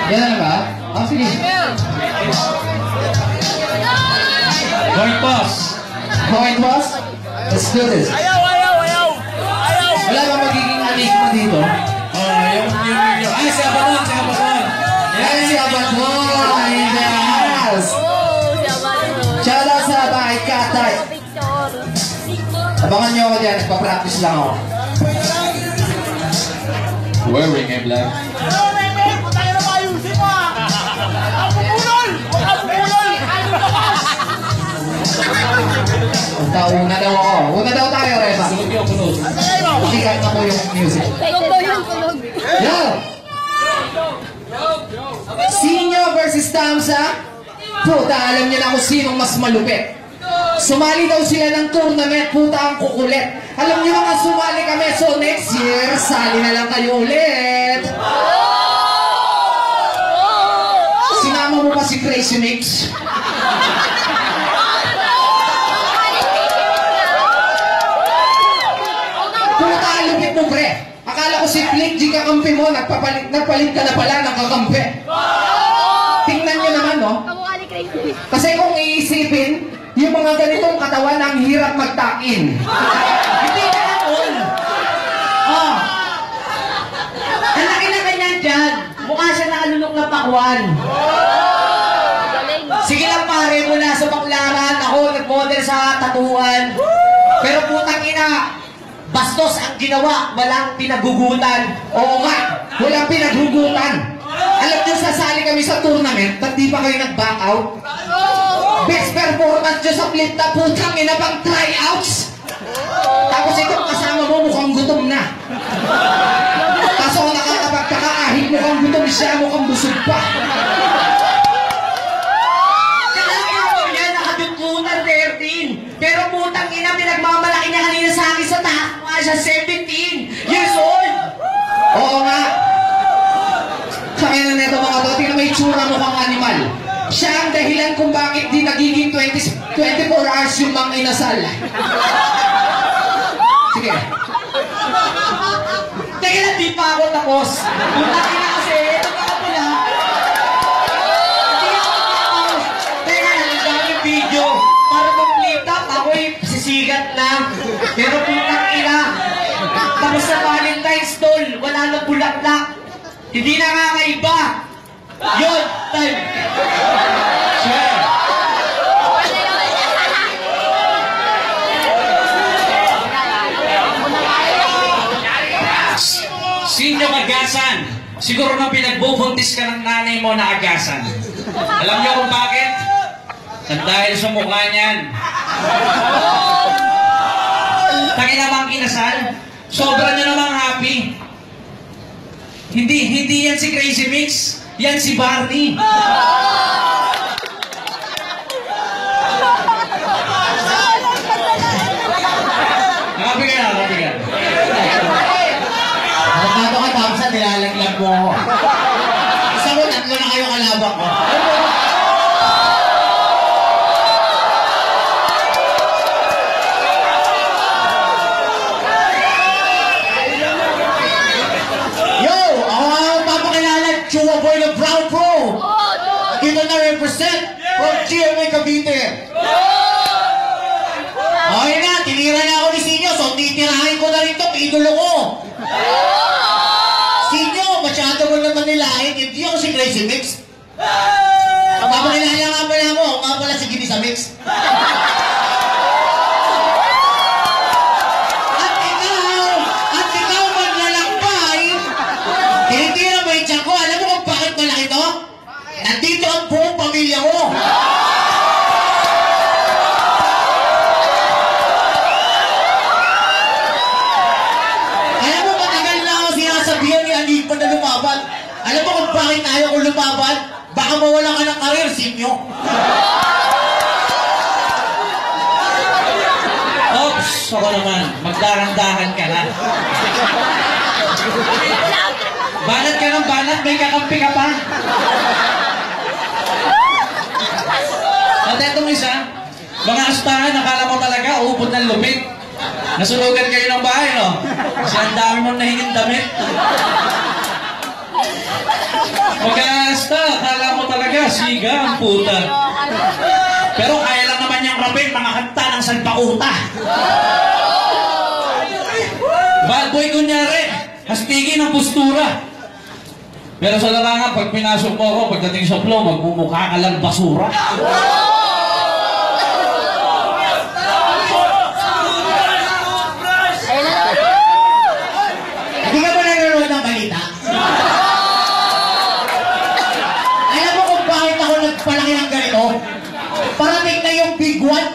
Yan na ba? Ah, sige. Point boss. Point boss? Let's do this. Ayaw! Wala ba magiging enigma dito? Ay, si Abaton. Yan si Abaton! Yes! Shout out sa bahay Katay. Abangan nyo ako dyan. Nagpa-practice lang ako. Wearing a black. Una daw ako. Una daw tayo, Reba. Sikat na po yung music. Yo! Sinyo versus Tamsa. Puta, alam niyo na kung sinong mas malupit. Sumali daw sila ng tournament. Puta, ang kukulit. Alam niyo mga sumali kami. So next year, sali na lang kayo ulit. Sinama mo pa si Crazy Mix? Puta, lupit mo, pre. Akala ko si Flick G kakampi mo, nagpalit ka na pala ng kakampi. Tingnan nyo naman, no? Kasi kung iisipin, yung mga ganitong katawan ang hirap magtakin. Hindi ka naman! Oh! Ang laki na ganyan dyan. Mukha siya nakalunok na pakwan. Sige lang pare, mula sa Baklaran, ako nag-model sa tatuan. Pero putang ina, bastos ang ginawa, walang pinagugutan. Oo nga, walang pinaghugutan. Alam nyo, sasali kami sa tournament, ba't di pa kayo nag-back out? Best performance nyo sa flip na putang ina pang tryouts. Tapos itong kasama mo mukhang gutom na. Kaso kung nakakapagkakaahit mukhang gutom siya, mukhang busog pa. Nakadutlutan 13. Pero putang ina, pinagmamalaki niya kanina sa akin sa taas. Mukha siya 17 years old. Oo nga. Sa kaya na neto mga to, tingnan may tsura mukhang animal. Siya ang dahilan kung bakit di nagiging 24 hours yung mga inasal. Sige. Teka lang, di pa ako tapos. Putang ina kasi, ito pa ako pala. Hindi ako tapos. Teka lang, ang daming video. Para mag-flip up, ako'y sisigat lang. Pero putang ina, tapos sa Valentine's doll, wala na bulaklak. Hindi na nga kaiba. Yun, time. Sure. Sinyo agasan. Siguro nang pinagbubuntis ka ng nanay mo na agasan. Alam niyo kung bakit? Dahil sa mukha niyan. Tangin namang kinasal. Sobra niya namang happy. Hindi yan si Crazy Mix. Yan si Barney. Nakabigan. Magkano ka Tamsa, nilalaglag mo ako. Isa mo, tatlo na kayo kalabak ko. Yo! Ako nga ang papakilala, Chua Boy ng Brown Pro. Dito na represent from GMA Cavite. Okay na, tinira na ako ni Sinyo, so titirahin ko na rin ito, idolo ko. Sinyo, masyado mo naman nilahin, hindi ako si Crazy Mix. Papakilala nga pala mo, ako nga pala si Gini sa Mix. At ikaw maglalakbay, tinitira mo yung tiyan ko, alam mo kung bakit malaki to? Nandito ang buong pamilya mo. Alam mo, matagal na ako sinasabihan ni Alig pa na lumaban. Alam mo kung bakit ayaw ko lumaban? Baka mawala ka ng karir, Sinyo. Oops, ako naman. Magdahan-dahan ka na. Banat ka ng banat, may kakampi ka pa. At etong isa, mga astahan, nakala mo talaga, uupot ng lumit. Nasunugan kayo ng bahay, no? Kasi ang dami mong nahingin damit. Wagas, siga ang puta. Pero kaya lang naman niyang rapin mga kanta ng salpakuta. Bad boy kunyari, hastigin ang postura. Pero sa larangan, pag pinasok mo ako, pagdating sa flow, magmumukha ka lang basura. Hindi ka ba nanonood ng balita? Alam mo kung bakit ako nagpalaki ng ganito? Parating na yung big one.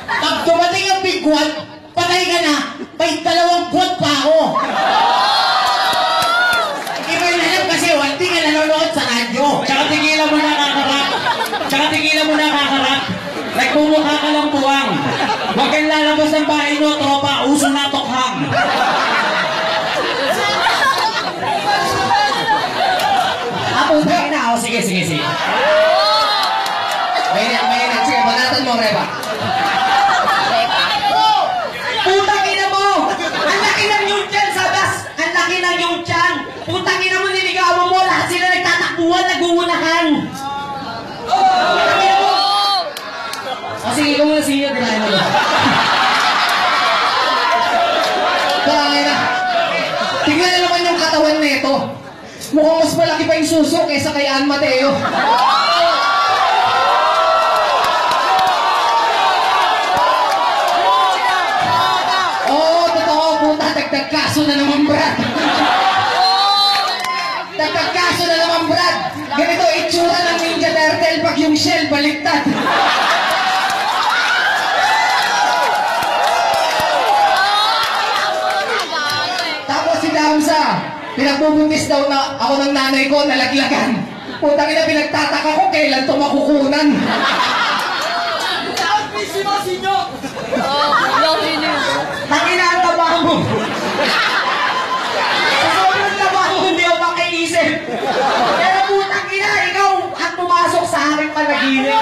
Pag dumating yung big one, patay ka na, may 2 buwan pa ako. Hindi mo yun alam kasi hindi ka nanonood sa radyo. Tsaka tigilan mo na kakarap. Tsaka tigilan mo na kakarap. Nagmumukha ka lang buwang. Huwag kang lalabas ng bahay nyo, tropa. Uso na tokhang. Puta na ako. Sige. Mainit. Sige, banatan mo, Reba. Putang ina mo! Ang laki ng yung tiyan sa bas! Ang laki ng yung tiyan! Putang ina mo, niligawan mo! Lahat sila nagtatakbuhan, naguunahan! Putang ina mo! O sige, ikaw muna sinyo, tirahin mo lang. Tangin na. Tingnan na naman yung katawan nito. Mukhang mas malaki pa yung suso kaysa kay Ann Mateo. Oo, totoo, puta. Dagdag kaso na naman, Brad. Dagdag kaso na naman, Brad. Ganito itsura ng Ninja Turtle pag yung shell baliktad. Tapos si Damsa, pinagbubuntis daw na ako ng nanay ko, nalaglagan. Putang ina, pinagtataka ko kailan ito makukunan. Tangina ang taba mo! Sa sobrang taba mo, hindi ako makiisip! Pero putang ina, ikaw ang pumasok sa aking panaginip.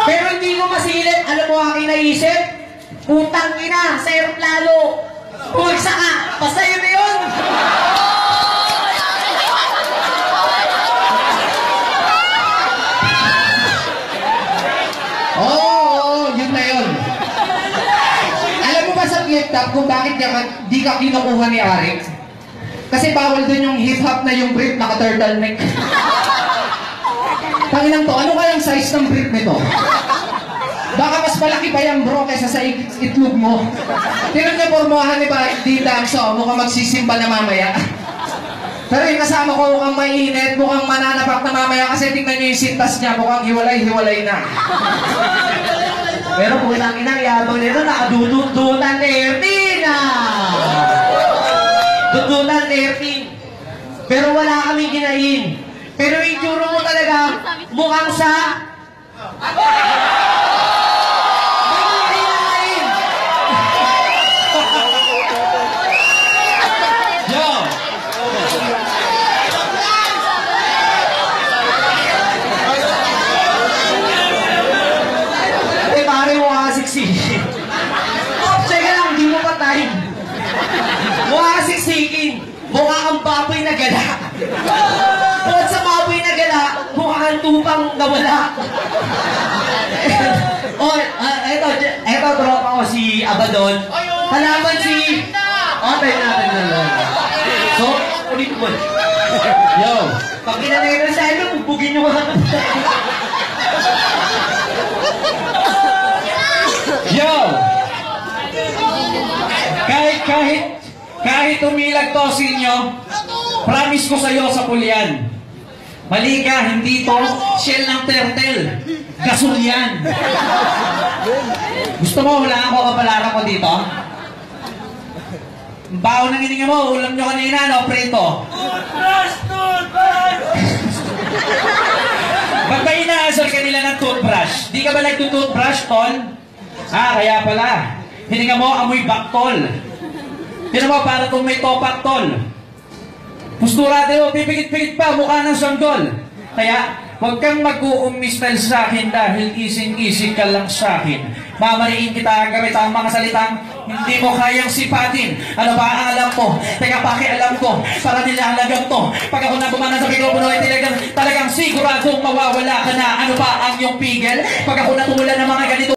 Pero hindi ko masilip, alam mo aking naisip? Putang ina, sa aeroplano! Pulsa ka! Basta yun na yun! Oo, yun na yun. Alam mo ba sa flip top kung bakit di ka kinukuha ni Arik? Kasi bawal dun yung hip-hop na yung brief naka-turtleneck. Tanginang to, ano kayang size ng brief nito? Baka mas malaki pa yan bro kaysa sa itlog mo. Tinan niyo pormahan ni Dita, so mukhang magsisimba na mamaya. Pero yung kasama ko mukhang mainit, mukhang mananapak na mamaya kasi tingnan niyo yung sintas niya, mukhang hiwalay-hiwalay na. Pero putang ina, yabang nito, nakadudut-dutan 13 na! Dudutan 13. Pero wala kaming kinain. Pero yung tsura mo talaga, mukhang sa... Yo! Pare mo siksikin. Teka lang, di mo patay. Mukha siksikin. Mukha kang baboy na gala. Bukod sa baboy na gala, mukha kang tupang nawala. eto tropa ko si Abaddon. Kalaban si... tayo natin na lang. So, ulit mo. Yo! Pag kinanay na sa ilo, bubugin nyo mga Yo! Kahit umilag to sa inyo, promise ko sa'yo sa pulyan. Mali ka, hindi to shell ng turtle. Gasol yan. Gusto mo, hulaan ko kapalaran ko dito? Ang baho ng hininga mo, ulam nyo kanina, no, prito? Ba't ba inaasal ka nila ng toothbrush? Di ka ba nagtutoothbrush, Tol? Kaya pala. Hininga mo, amoy baktol. Tinan mo, para kung may topak, Tol. Pustura tayo, pipigit-pigit pa, mukha ng sanggol. Kaya, huwag kang mag-uumistal sa akin dahil ising-ising ka lang sa akin. Mamariin kita gamit ang mga salitang hindi mo kayang sipatin. Ano ba ang alam mo? Teka, pakialam ko para nilalagam to. Pag ako na bumana sa mikropono ay talagang talagang siguradong mawawala ka na. Ano pa ang iyong pigil? Pag ako natumulan ng mga ganito